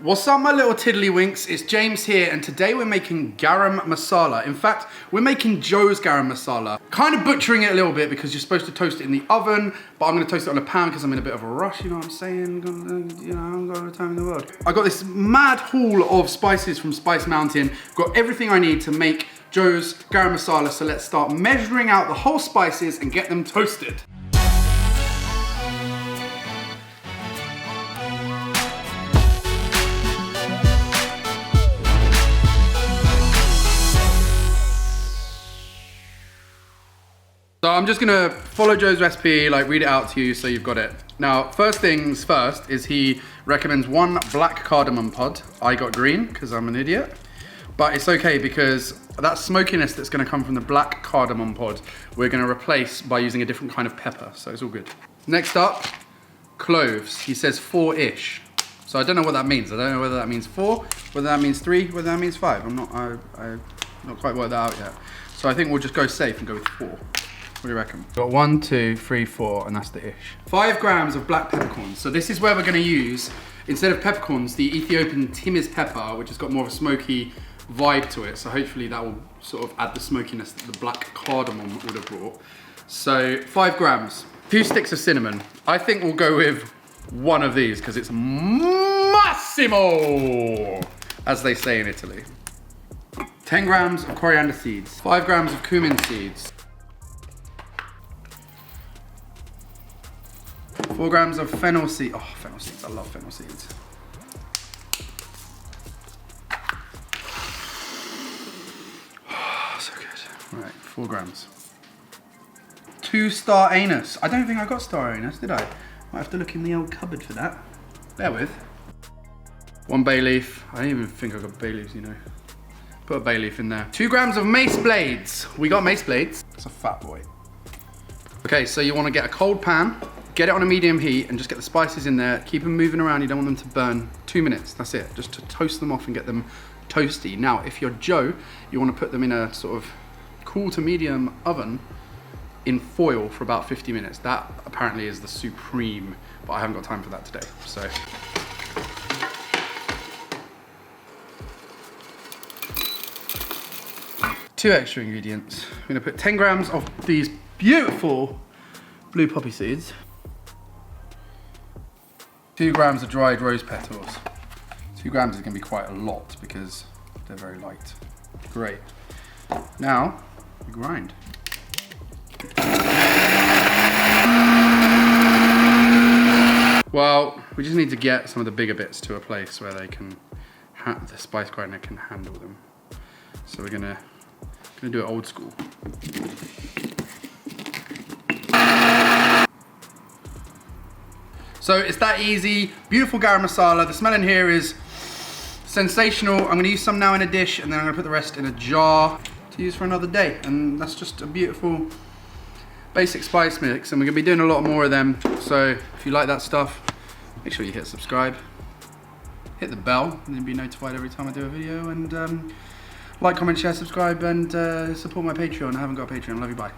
What's up, my little tiddlywinks? It's James here, and today we're making garam masala. In fact, we're making Joe's garam masala. Kind of butchering it a little bit because you're supposed to toast it in the oven, but I'm gonna toast it on a pan because I'm in a bit of a rush, you know what I'm saying? You know, I haven't got all the time in the world. I got this mad haul of spices from Spice Mountain. Got everything I need to make Joe's garam masala, so let's start measuring out the whole spices and get them toasted. So I'm just gonna follow Joe's recipe, like read it out to you so you've got it. Now, first things first is he recommends 1 black cardamom pod. I got green because I'm an idiot, but it's okay because that smokiness that's gonna come from the black cardamom pod, we're gonna replace by using a different kind of pepper, so it's all good. Next up, cloves. He says 4-ish. So I don't know what that means. I don't know whether that means 4, whether that means 3, whether that means 5. I'm not quite worked that out yet. So I think we'll just go safe and go with 4. What do you reckon? Got 1, 2, 3, 4, and that's the ish. 5 grams of black peppercorns. So this is where we're gonna use, instead of peppercorns, the Ethiopian timiz pepper, which has got more of a smoky vibe to it. So hopefully that will sort of add the smokiness that the black cardamom would have brought. So 5 grams. 2 sticks of cinnamon. I think we'll go with 1 of these because it's massimo, as they say in Italy. 10 grams of coriander seeds. 5 grams of cumin seeds. 4 grams of fennel seeds. Oh, fennel seeds, I love fennel seeds. Oh, so good. All right, 4 grams. 2 star anise. I don't think I got star anise, did I? Might have to look in the old cupboard for that. Bear with. 1 bay leaf. I don't even think I got bay leaves, you know. Put a bay leaf in there. 2 grams of mace blades. We got mace blades. It's a fat boy. Okay, so you want to get a cold pan. Get it on a medium heat and just get the spices in there. Keep them moving around. You don't want them to burn. 2 minutes, that's it. Just to toast them off and get them toasty. Now, if you're Joe, you want to put them in a sort of cool to medium oven in foil for about 50 minutes. That apparently is the supreme, but I haven't got time for that today, so. Two extra ingredients. I'm gonna put 10 grams of these beautiful blue poppy seeds. 2 grams of dried rose petals. 2 grams is gonna be quite a lot because they're very light. Great. Now, we grind. Well, we just need to get some of the bigger bits to a place where they can, the spice grinder can handle them. So we're gonna do it old school. So it's that easy, beautiful garam masala. The smell in here is sensational. I'm gonna use some now in a dish and then I'm gonna put the rest in a jar to use for another day. And that's just a beautiful basic spice mix. And we're gonna be doing a lot more of them. So if you like that stuff, make sure you hit subscribe, hit the bell, and you'll be notified every time I do a video. And like, comment, share, subscribe, and support my Patreon. I haven't got a Patreon. Love you, bye.